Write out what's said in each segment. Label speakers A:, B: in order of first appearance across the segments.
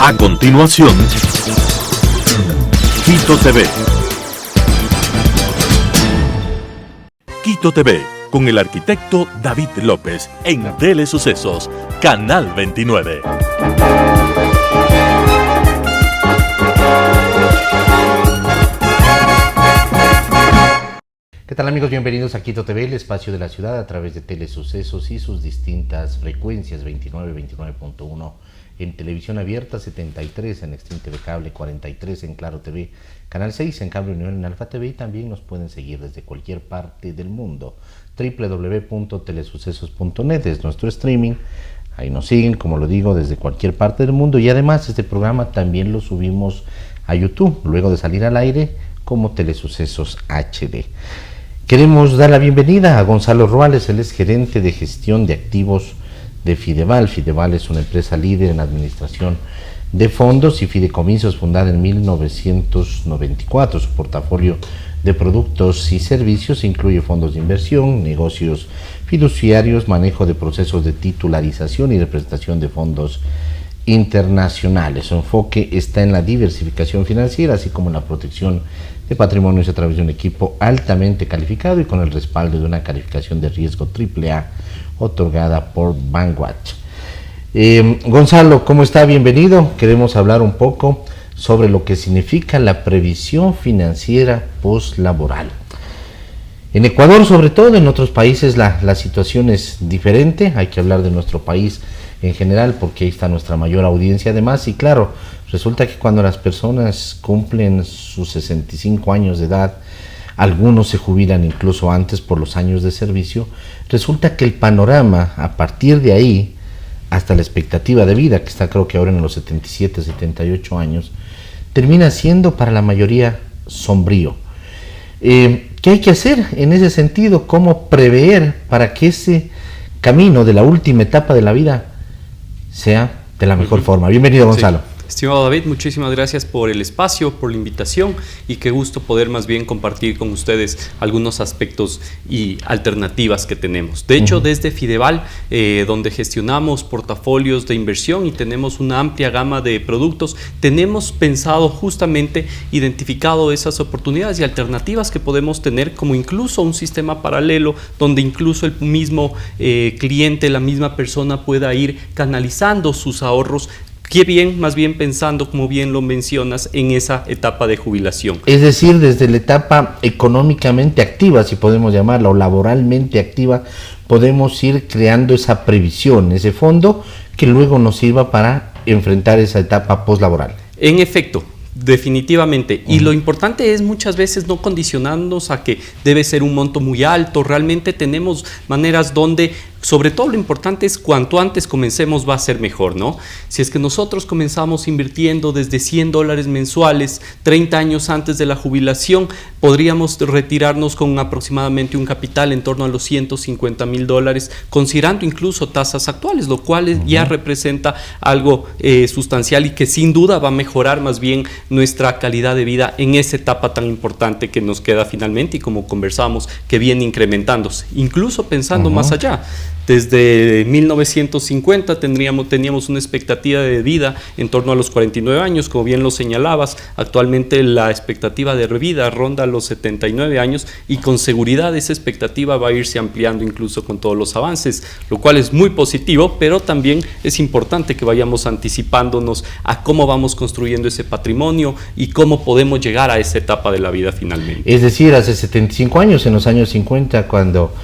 A: A continuación, Quito TV. Quito TV, con el arquitecto David López, en Telesucesos, Canal 29.
B: ¿Qué tal, amigos? Bienvenidos a Quito TV, el espacio de la ciudad a través de Telesucesos y sus distintas frecuencias, 29, 29.1 en televisión abierta, 73 en Extreme TV Cable, 43 en Claro TV, Canal 6 en Cable Unión en Alfa TV, y también nos pueden seguir desde cualquier parte del mundo. www.telesucesos.net es nuestro streaming. Ahí nos siguen, como lo digo, desde cualquier parte del mundo, y además este programa también lo subimos a YouTube luego de salir al aire como Telesucesos HD. Queremos dar la bienvenida a Gonzalo Ruales, él es gerente de gestión de activos de Fideval. Fideval es una empresa líder en administración de fondos y fideicomisos, fundada en 1994. Su portafolio de productos y servicios incluye fondos de inversión, negocios fiduciarios, manejo de procesos de titularización y representación de fondos internacionales. Su enfoque está en la diversificación financiera, así como en la protección de patrimonios a través de un equipo altamente calificado y con el respaldo de una calificación de riesgo AAA otorgada por Bankwatch. Gonzalo, ¿cómo está? Bienvenido. Queremos hablar un poco sobre lo que significa la previsión financiera postlaboral. En Ecuador, sobre todo, en otros países la situación es diferente. Hay que hablar de nuestro país en general porque ahí está nuestra mayor audiencia además, y claro, resulta que cuando las personas cumplen sus 65 años de edad, algunos se jubilan incluso antes por los años de servicio, resulta que el panorama a partir de ahí hasta la expectativa de vida, que está creo que ahora en los 77, 78 años, termina siendo para la mayoría sombrío. ¿Qué hay que hacer en ese sentido? ¿Cómo prever para que ese camino de la última etapa de la vida sea de la mejor forma? Bienvenido, Gonzalo.
C: Sí. Estimado David, muchísimas gracias por el espacio, por la invitación, y qué gusto poder más bien compartir con ustedes algunos aspectos y alternativas que tenemos. De hecho, desde Fideval, donde gestionamos portafolios de inversión y tenemos una amplia gama de productos, tenemos pensado justamente, identificado esas oportunidades y alternativas que podemos tener, como incluso un sistema paralelo donde incluso el mismo cliente, la misma persona pueda ir canalizando sus ahorros. Qué bien, más bien pensando, como bien lo mencionas, en esa etapa de jubilación.
B: Es decir, desde la etapa económicamente activa, si podemos llamarla, o laboralmente activa, podemos ir creando esa previsión, ese fondo que luego nos sirva para enfrentar esa etapa postlaboral.
C: En efecto. Definitivamente, y lo importante es muchas veces no condicionarnos a que debe ser un monto muy alto. Realmente tenemos maneras donde, sobre todo lo importante es cuanto antes comencemos va a ser mejor, ¿no? Si es que nosotros comenzamos invirtiendo desde $100 mensuales, 30 años antes de la jubilación, podríamos retirarnos con aproximadamente un capital en torno a los $150,000, considerando incluso tasas actuales, lo cual ya representa algo sustancial y que sin duda va a mejorar más bien nuestra calidad de vida en esa etapa tan importante que nos queda finalmente, y como conversamos, que viene incrementándose, incluso pensando más allá. Desde 1950 teníamos una expectativa de vida en torno a los 49 años, como bien lo señalabas. Actualmente la expectativa de vida ronda los 79 años, y con seguridad esa expectativa va a irse ampliando incluso con todos los avances, lo cual es muy positivo, pero también es importante que vayamos anticipándonos a cómo vamos construyendo ese patrimonio y cómo podemos llegar a esa etapa de la vida finalmente.
B: Es decir, hace 75 años, en los años 50, cuando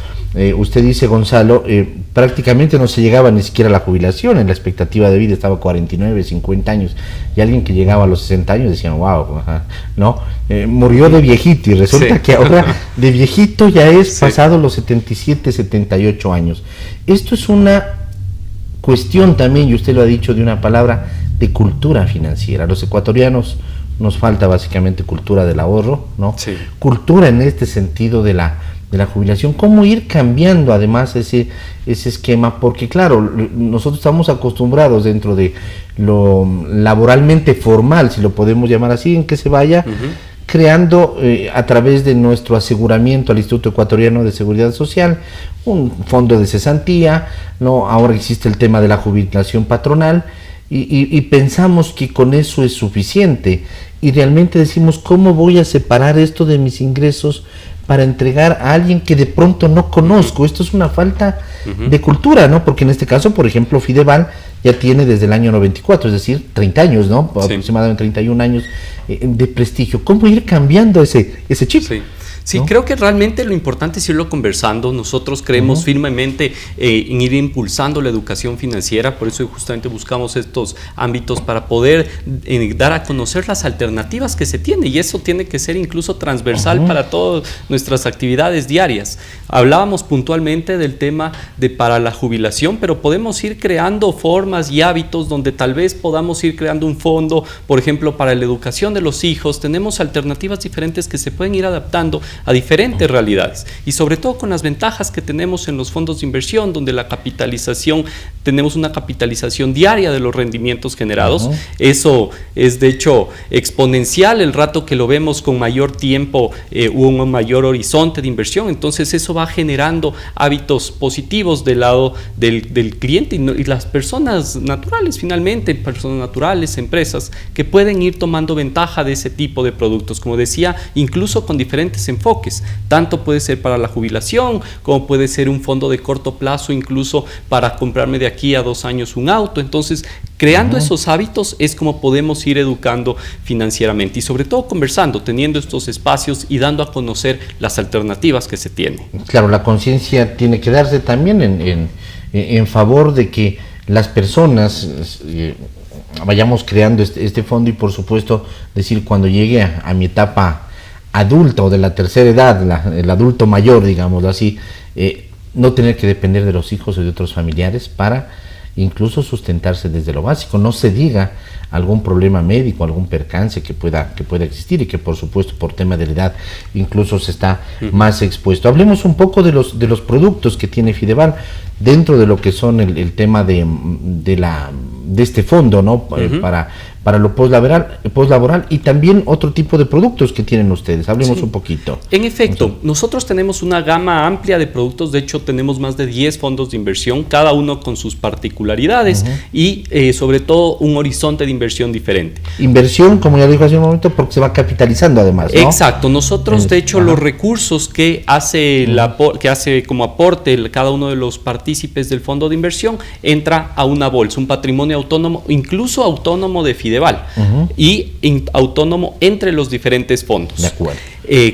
B: usted dice, Gonzalo, prácticamente no se llegaba ni siquiera a la jubilación. En la expectativa de vida estaba 49, 50 años, y alguien que llegaba a los 60 años decían, wow, ¿no? Murió de viejito, y resulta que ahora de viejito ya es pasado los 77, 78 años. Esto es una cuestión también, y usted lo ha dicho, de una palabra de cultura financiera. Los ecuatorianos nos falta básicamente cultura del ahorro, ¿no? Cultura en este sentido de la jubilación. ¿Cómo ir cambiando además ese esquema? Porque claro, nosotros estamos acostumbrados dentro de lo laboralmente formal, si lo podemos llamar así, en que se vaya creando a través de nuestro aseguramiento al Instituto Ecuatoriano de Seguridad Social un fondo de cesantía, ¿no? Ahora existe el tema de la jubilación patronal, y pensamos que con eso es suficiente y realmente decimos, ¿cómo voy a separar esto de mis ingresos para entregar a alguien que de pronto no conozco? Esto es una falta de cultura, ¿no? Porque en este caso, por ejemplo, Fideval ya tiene desde el año 94, es decir, 30 años, ¿no? Sí. Aproximadamente 31 años de prestigio. ¿Cómo ir cambiando ese chip?
C: Sí. Sí,
B: ¿no?
C: Creo que realmente lo importante es irlo conversando. Nosotros creemos firmemente en ir impulsando la educación financiera, por eso justamente buscamos estos ámbitos para poder dar a conocer las alternativas que se tiene, y eso tiene que ser incluso transversal para todas nuestras actividades diarias. Hablábamos puntualmente del tema de para la jubilación, pero podemos ir creando formas y hábitos donde tal vez podamos ir creando un fondo, por ejemplo, para la educación de los hijos. Tenemos alternativas diferentes que se pueden ir adaptando a diferentes realidades, y sobre todo con las ventajas que tenemos en los fondos de inversión, donde la capitalización, tenemos una capitalización diaria de los rendimientos generados. Eso es de hecho exponencial el rato que lo vemos con mayor tiempo o un mayor horizonte de inversión. Entonces eso va generando hábitos positivos del lado del cliente y las personas naturales, finalmente, personas naturales, empresas, que pueden ir tomando ventaja de ese tipo de productos, como decía, incluso con diferentes enfoques. Tanto puede ser para la jubilación, como puede ser un fondo de corto plazo, incluso para comprarme de aquí a 2 años un auto. Entonces, creando esos hábitos es como podemos ir educando financieramente, y sobre todo conversando, teniendo estos espacios y dando a conocer las alternativas que se tienen.
B: Claro, la conciencia tiene que darse también en favor de que las personas vayamos creando este fondo, y por supuesto decir, cuando llegue a mi etapa adulta o de la tercera edad, el adulto mayor, digámoslo así, no tener que depender de los hijos o de otros familiares para incluso sustentarse desde lo básico. No se diga algún problema médico, algún percance que pueda existir, y que por supuesto por tema de la edad incluso se está más expuesto. Hablemos un poco de los productos que tiene Fideval dentro de lo que son el tema de este fondo, ¿no? Para lo poslaboral, y también otro tipo de productos que tienen ustedes. Hablemos un poquito.
C: En efecto, nosotros tenemos una gama amplia de productos. De hecho, tenemos más de 10 fondos de inversión, cada uno con sus particularidades y sobre todo un horizonte de inversión diferente.
B: Inversión, como ya dijo hace un momento, porque se va capitalizando además, ¿no?
C: Exacto. Nosotros, de hecho, los recursos que hace como aporte cada uno de los partícipes del fondo de inversión entra a una bolsa, un patrimonio autónomo, incluso autónomo de Fideval, y autónomo entre los diferentes fondos.
B: De acuerdo.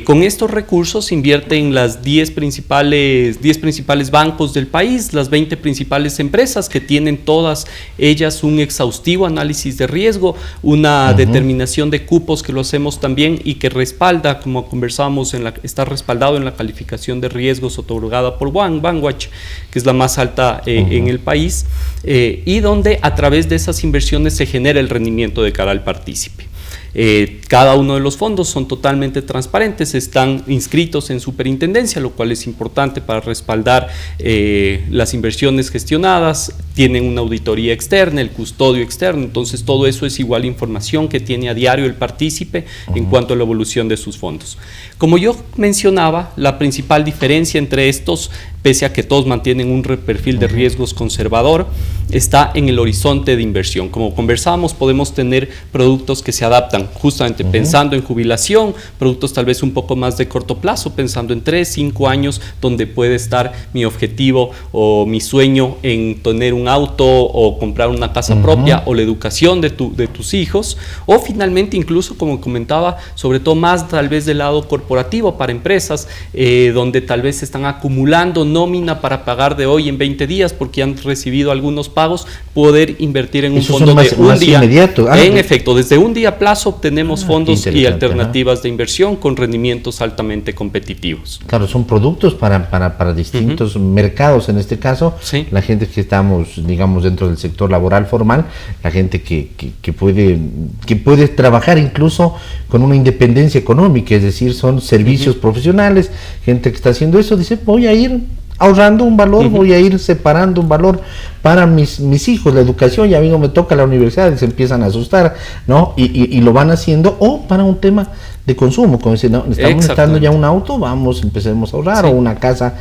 C: Con estos recursos se invierte en las 10 principales bancos del país, las 20 principales empresas, que tienen todas ellas un exhaustivo análisis de riesgo, una determinación de cupos que lo hacemos también, y que respalda, como conversábamos, está respaldado en la calificación de riesgos otorgada por Bankwatch, que es la más alta en el país, y donde a través de esas inversiones se genera el rendimiento de cara al partícipe. Cada uno de los fondos son totalmente transparentes, están inscritos en superintendencia, lo cual es importante para respaldar las inversiones gestionadas. Tienen una auditoría externa, el custodio externo. Entonces todo eso es igual información que tiene a diario el partícipe en cuanto a la evolución de sus fondos. Como yo mencionaba, la principal diferencia entre estos, pese a que todos mantienen un perfil de riesgos conservador, está en el horizonte de inversión. Como conversábamos, podemos tener productos que se adaptan justamente pensando en jubilación, productos tal vez un poco más de corto plazo, pensando en 3, 5 años, donde puede estar mi objetivo o mi sueño en tener un auto o comprar una casa propia, o la educación de tus hijos, o finalmente incluso, como comentaba, sobre todo más tal vez del lado corporativo para empresas, donde tal vez están acumulando nómina para pagar de hoy en 20 días porque han recibido algunos pagos, poder invertir en un fondo de un día.
B: Inmediato.
C: En efecto, desde un día a plazo obtenemos fondos y alternativas de inversión con rendimientos altamente competitivos.
B: Claro, son productos para distintos mercados, en este caso, la gente que estamos, digamos, dentro del sector laboral formal, la gente que puede trabajar incluso con una independencia económica, es decir, son servicios profesionales, gente que está haciendo eso, dice, voy a ir ahorrando un valor, voy a ir separando un valor para mis hijos, la educación, ya mismo me toca la universidad, y se empiezan a asustar, ¿no? Y lo van haciendo, o para un tema de consumo, como decir, no, estamos necesitando ya un auto, vamos, empecemos a ahorrar, o una casa,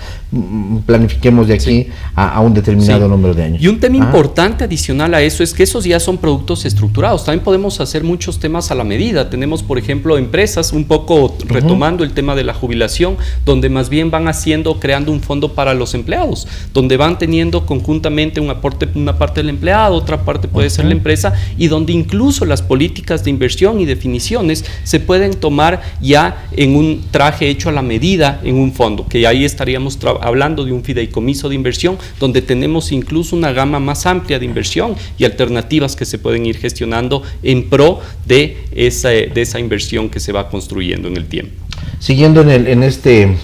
B: planifiquemos de aquí a un determinado número de años.
C: Y un tema importante adicional a eso es que esos ya son productos estructurados. También podemos hacer muchos temas a la medida. Tenemos, por ejemplo, empresas, un poco retomando el tema de la jubilación, donde más bien van creando un fondo para los empleados, donde van teniendo conjuntamente un aporte, una parte del empleado, otra parte puede ser la empresa, y donde incluso las políticas de inversión y definiciones se pueden tomar ya en un traje hecho a la medida en un fondo, que ahí estaríamos hablando de un fideicomiso de inversión, donde tenemos incluso una gama más amplia de inversión y alternativas que se pueden ir gestionando en pro de esa inversión que se va construyendo en el tiempo.
B: Siguiendo en este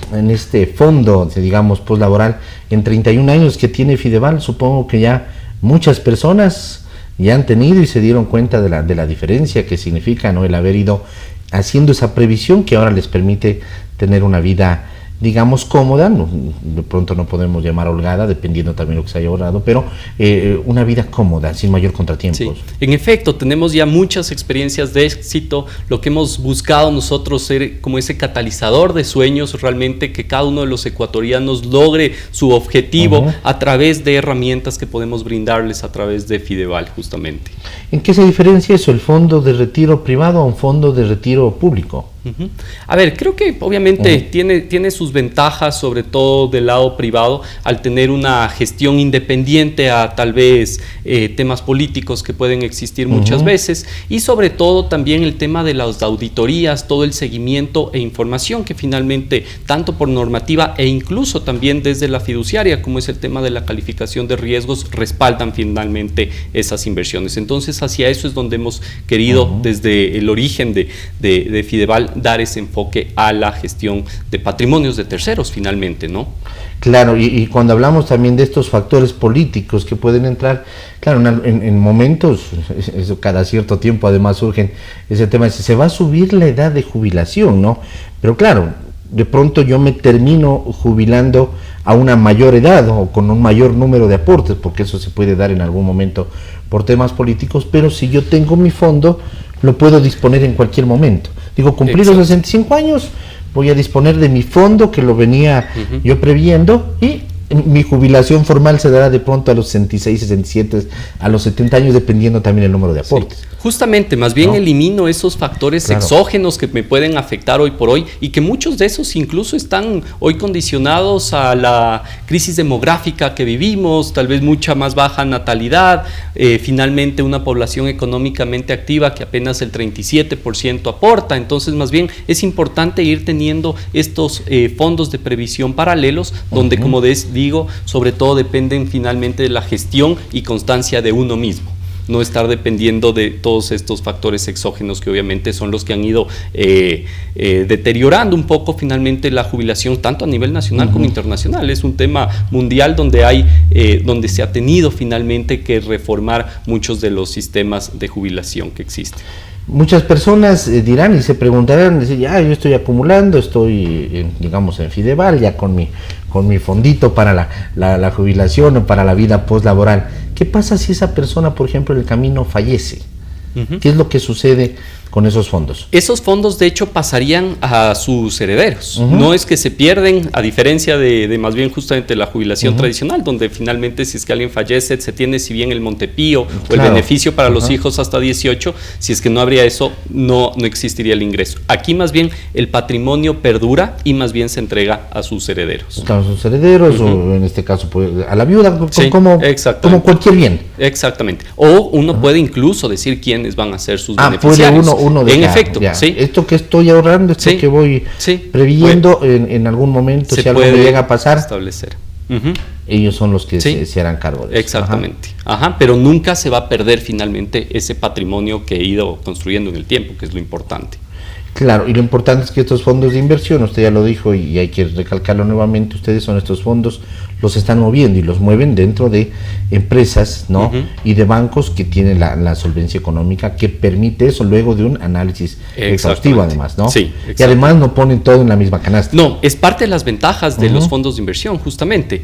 B: fondo, digamos, postlaboral, en 31 años que tiene Fideval, supongo que ya muchas personas ya han tenido y se dieron cuenta de la diferencia que significa, ¿no?, el haber ido haciendo esa previsión que ahora les permite tener una vida, digamos, cómoda, de pronto no podemos llamar holgada, dependiendo también de lo que se haya ahorrado, pero una vida cómoda, sin mayor contratiempos.
C: Sí. En efecto, tenemos ya muchas experiencias de éxito. Lo que hemos buscado nosotros ser como ese catalizador de sueños, realmente que cada uno de los ecuatorianos logre su objetivo a través de herramientas que podemos brindarles a través de Fideval, justamente.
B: ¿En qué se diferencia eso, el fondo de retiro privado a un fondo de retiro público?
C: A ver, creo que obviamente tiene sus ventajas, sobre todo del lado privado, al tener una gestión independiente a tal vez temas políticos que pueden existir muchas veces, y sobre todo también el tema de las auditorías, todo el seguimiento e información que finalmente, tanto por normativa e incluso también desde la fiduciaria, como es el tema de la calificación de riesgos, respaldan finalmente esas inversiones. Entonces, hacia eso es donde hemos querido, desde el origen de Fideval, dar ese enfoque a la gestión de patrimonios de terceros finalmente, ¿no?
B: Claro, y cuando hablamos también de estos factores políticos que pueden entrar, claro, en momentos, eso cada cierto tiempo además surgen ese tema, se va a subir la edad de jubilación, ¿no? Pero claro, de pronto yo me termino jubilando a una mayor edad o con un mayor número de aportes, porque eso se puede dar en algún momento por temas políticos, pero si yo tengo mi fondo, lo puedo disponer en cualquier momento. Digo, cumplí los 65 años, voy a disponer de mi fondo que lo venía yo previendo, y mi jubilación formal se dará de pronto a los 66, 67, a los 70 años, dependiendo también el número de aportes.
C: Sí. Justamente, más bien elimino esos factores exógenos que me pueden afectar hoy por hoy, y que muchos de esos incluso están hoy condicionados a la crisis demográfica que vivimos, tal vez mucha más baja natalidad, finalmente una población económicamente activa que apenas el 37% aporta. Entonces, más bien es importante ir teniendo estos fondos de previsión paralelos, donde, como digo, sobre todo dependen finalmente de la gestión y constancia de uno mismo. No estar dependiendo de todos estos factores exógenos que obviamente son los que han ido deteriorando un poco finalmente la jubilación, tanto a nivel nacional como internacional. Es un tema mundial donde se ha tenido finalmente que reformar muchos de los sistemas de jubilación que existen.
B: Muchas personas dirán y se preguntarán, ya yo estoy acumulando, estoy digamos en Fideval, ya con mi fondito para la jubilación o para la vida postlaboral. ¿Qué pasa si esa persona, por ejemplo, en el camino fallece? ¿Qué es lo que sucede con esos fondos? Esos
C: fondos, de hecho, pasarían a sus herederos. No es que se pierden, a diferencia de más bien justamente la jubilación tradicional, donde finalmente si es que alguien fallece, se tiene si bien el Montepío o el beneficio para los hijos hasta 18, si es que no habría eso, no existiría el ingreso. Aquí más bien el patrimonio perdura y más bien se entrega a sus herederos.
B: A sus herederos, o en este caso a la viuda, como cualquier bien.
C: Exactamente. O uno puede incluso decir quiénes van a ser sus beneficiarios.
B: En efecto, sí. Esto que estoy ahorrando, esto que voy previendo, en algún momento, si algo me llega a pasar,
C: establecer.
B: Ellos son los que se harán cargo de eso.
C: Exactamente. Pero nunca se va a perder finalmente ese patrimonio que he ido construyendo en el tiempo, que es lo importante.
B: Claro, y lo importante es que estos fondos de inversión, usted ya lo dijo y hay que recalcarlo nuevamente, ustedes son estos fondos, los están moviendo y los mueven dentro de empresas, ¿no? Y de bancos que tienen la solvencia económica que permite eso luego de un análisis exhaustivo además, ¿no?
C: Sí,
B: y además no ponen todo en la misma canasta.
C: No, es parte de las ventajas de los fondos de inversión, justamente.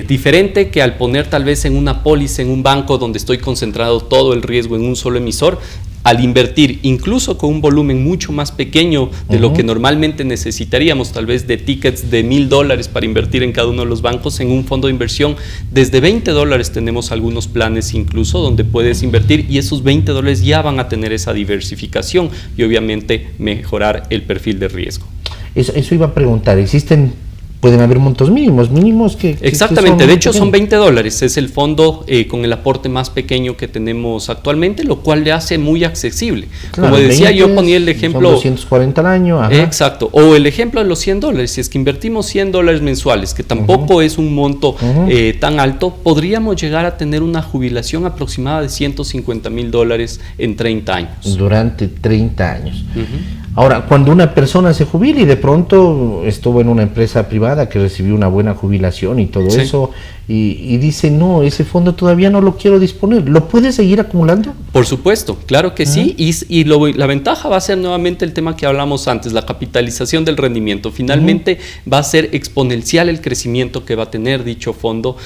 C: Diferente que al poner tal vez en una póliza, en un banco donde estoy concentrado todo el riesgo en un solo emisor, al invertir, incluso con un volumen mucho más pequeño de lo que normalmente necesitaríamos, tal vez de tickets de $1,000 para invertir en cada uno de los bancos, en un fondo de inversión, desde $20 tenemos algunos planes incluso donde puedes invertir y esos $20 ya van a tener esa diversificación y obviamente mejorar el perfil de riesgo.
B: Eso iba a preguntar, pueden haber montos mínimos que
C: exactamente, de hecho son $20, es el fondo con el aporte más pequeño que tenemos actualmente, lo cual le hace muy accesible.
B: Claro,
C: como decía, yo ponía el ejemplo,
B: son 240 al año. Ajá.
C: Exacto, o el ejemplo de los $100, si es que invertimos $100 mensuales, que tampoco es un monto tan alto, podríamos llegar a tener una jubilación aproximada de $150,000 en 30 años.
B: Durante 30 años. Ahora, cuando una persona se jubila y de pronto estuvo en una empresa privada que recibió una buena jubilación y todo eso, y dice, no, ese fondo todavía no lo quiero disponer, ¿lo puede seguir acumulando?
C: Por supuesto, claro que sí, y la ventaja va a ser nuevamente el tema que hablamos antes, la capitalización del rendimiento. Finalmente va a ser exponencial el crecimiento que va a tener dicho fondo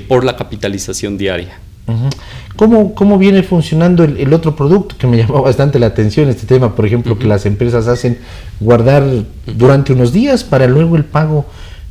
C: por la capitalización diaria.
B: ¿Cómo viene funcionando el otro producto que me llamó bastante la atención, este tema, por ejemplo, que las empresas hacen guardar durante unos días para luego el pago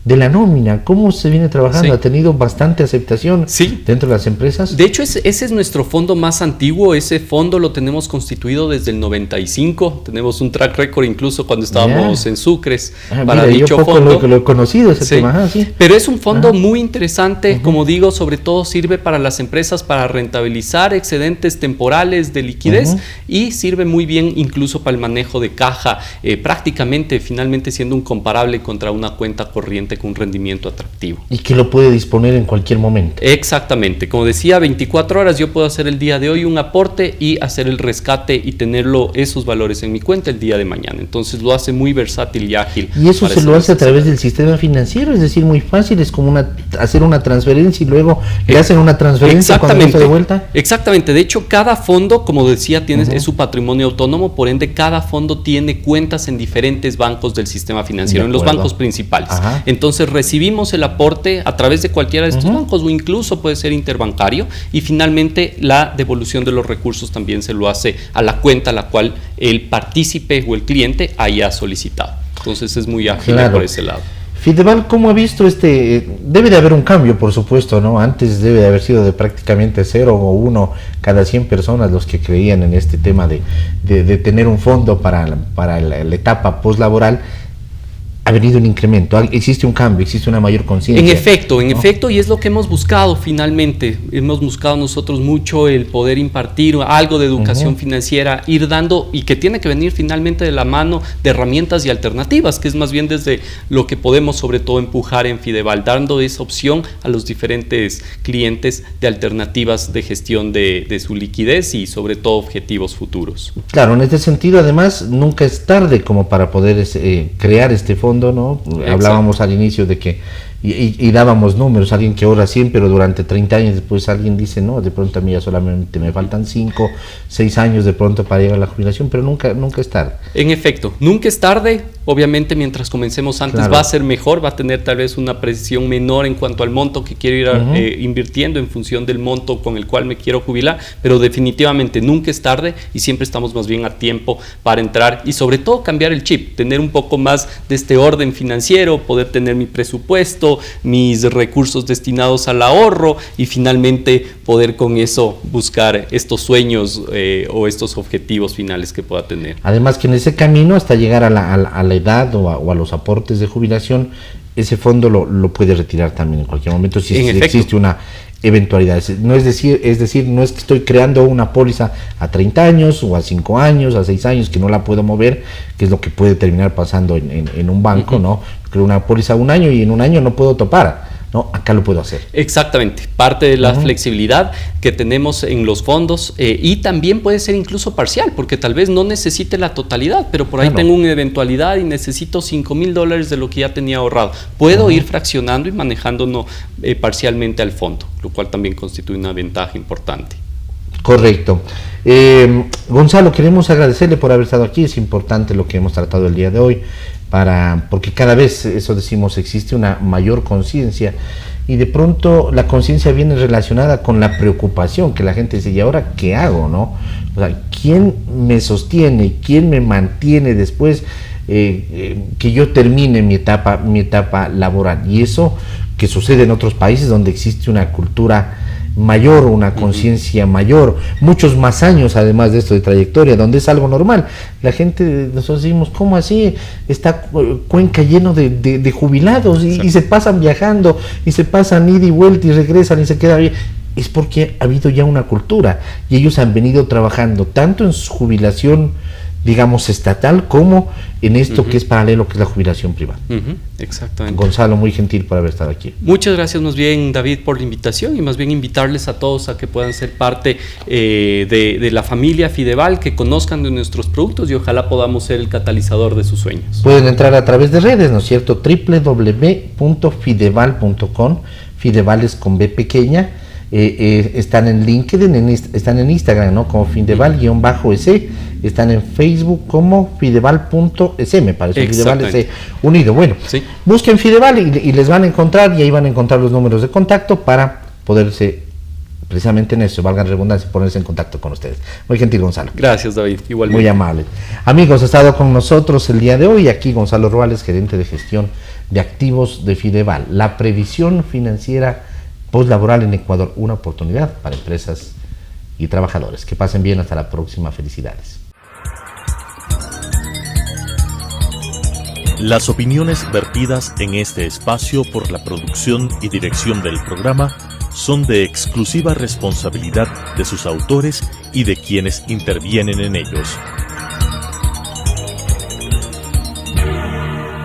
B: de la nómina? ¿Cómo se viene trabajando? ¿Ha tenido bastante aceptación dentro de las empresas?
C: De hecho, ese es nuestro fondo más antiguo. Ese fondo lo tenemos constituido desde el 95. Tenemos un track record incluso cuando estábamos en Sucres para dicho fondo.
B: Lo he conocido ese tema.
C: Pero es un fondo muy interesante. Como digo, sobre todo sirve para las empresas para rentabilizar excedentes temporales de liquidez y sirve muy bien incluso para el manejo de caja, prácticamente finalmente siendo un comparable contra una cuenta corriente con un rendimiento atractivo.
B: Y que lo puede disponer en cualquier momento.
C: Exactamente, como decía, 24 horas yo puedo hacer el día de hoy un aporte y hacer el rescate y tenerlo esos valores en mi cuenta el día de mañana. Entonces lo hace muy versátil y ágil.
B: Y eso se lo hace a través del sistema financiero, es decir, muy fácil, es como hacer una transferencia y luego le hacen una transferencia cuando está de vuelta.
C: Exactamente, de hecho cada fondo, como decía, es su patrimonio autónomo, por ende cada fondo tiene cuentas en diferentes bancos del sistema financiero, en los bancos principales. Entonces recibimos el aporte a través de cualquiera de estos bancos o incluso puede ser interbancario y finalmente la devolución de los recursos también se lo hace a la cuenta a la cual el partícipe o el cliente haya solicitado. Entonces es muy ágil por ese lado.
B: Fideval, ¿cómo ha visto debe de haber un cambio, por supuesto, ¿no? Antes debe de haber sido de prácticamente 0 o 1 cada 100 personas los que creían en este tema de tener un fondo para la etapa postlaboral. Ha venido un incremento, existe un cambio, existe una mayor conciencia.
C: En efecto, y es lo que hemos buscado finalmente. Hemos buscado nosotros mucho el poder impartir algo de educación financiera, ir dando, y que tiene que venir finalmente de la mano de herramientas y alternativas, que es más bien desde lo que podemos sobre todo empujar en Fideval, dando esa opción a los diferentes clientes de alternativas de gestión de su liquidez y sobre todo objetivos futuros.
B: Claro, en este sentido además nunca es tarde como para poder crear este fondo, ¿no? Hablábamos al inicio de que y dábamos números, alguien que ahorra 100 pero durante 30 años después alguien dice no, de pronto a mí ya solamente me faltan 5, 6 años de pronto para llegar a la jubilación, pero nunca es tarde.
C: En efecto, nunca es tarde. Obviamente mientras comencemos antes va a ser mejor, va a tener tal vez una precisión menor en cuanto al monto que quiero ir invirtiendo en función del monto con el cual me quiero jubilar, pero definitivamente nunca es tarde y siempre estamos más bien a tiempo para entrar y sobre todo cambiar el chip, tener un poco más de este orden financiero, poder tener mi presupuesto, mis recursos destinados al ahorro y finalmente poder con eso buscar estos sueños o estos objetivos finales que pueda tener.
B: Además que en ese camino hasta llegar a la edad o a los aportes de jubilación, ese fondo lo puede retirar también en cualquier momento si existe una eventualidad. No es decir, no es que estoy creando una póliza a 30 años o a 5 años, a 6 años que no la puedo mover, que es lo que puede terminar pasando en un banco, ¿no? Creo una póliza a un año y en un año no puedo topar. No, acá lo puedo hacer. Exactamente,
C: parte de la flexibilidad que tenemos en los fondos y también puede ser incluso parcial, porque tal vez no necesite la totalidad, pero por ahí tengo una eventualidad y necesito $5,000 de lo que ya tenía ahorrado. Puedo ir fraccionando y manejándonos parcialmente al fondo, lo cual también constituye una ventaja importante.
B: Correcto. Gonzalo, queremos agradecerle por haber estado aquí, es importante lo que hemos tratado el día de hoy, porque cada vez, eso decimos, existe una mayor conciencia y de pronto la conciencia viene relacionada con la preocupación, que la gente dice, ¿y ahora qué hago, no? O sea, ¿quién me sostiene? ¿Quién me mantiene después que yo termine mi etapa laboral? Y eso que sucede en otros países donde existe una cultura mayor, una conciencia mayor, muchos más años además de esto de trayectoria, donde es algo normal. La gente, nosotros decimos, ¿cómo así? Está Cuenca lleno de jubilados y se pasan viajando y se pasan ida y vuelta y regresan y se quedan bien. Es porque ha habido ya una cultura y ellos han venido trabajando tanto en su jubilación, digamos, estatal, como en esto que es paralelo, que es la jubilación privada.
C: Exactamente.
B: Gonzalo, muy gentil por haber estado aquí.
C: Muchas gracias más bien, David, por la invitación, y más bien invitarles a todos a que puedan ser parte de la familia Fideval, que conozcan de nuestros productos y ojalá podamos ser el catalizador de sus sueños.
B: Pueden entrar a través de redes, ¿no es cierto? www.fideval.com. Fideval es con B pequeña. Están en LinkedIn, están en Instagram, ¿no? Como Fideval-S, están en Facebook como Fideval.es, me parece, Fideval-S unido. Bueno, sí. Busquen Fideval y les van a encontrar, y ahí van a encontrar los números de contacto para poderse, precisamente en eso, valga la redundancia, ponerse en contacto con ustedes. Muy gentil, Gonzalo.
C: Gracias, David, igualmente.
B: Muy amable. Amigos, ha estado con nosotros el día de hoy aquí Gonzalo Ruales, gerente de gestión de activos de Fideval. La previsión financiera postlaboral en Ecuador, una oportunidad para empresas y trabajadores. Que pasen bien, hasta la próxima, felicidades.
A: Las opiniones vertidas en este espacio por la producción y dirección del programa son de exclusiva responsabilidad de sus autores y de quienes intervienen en ellos.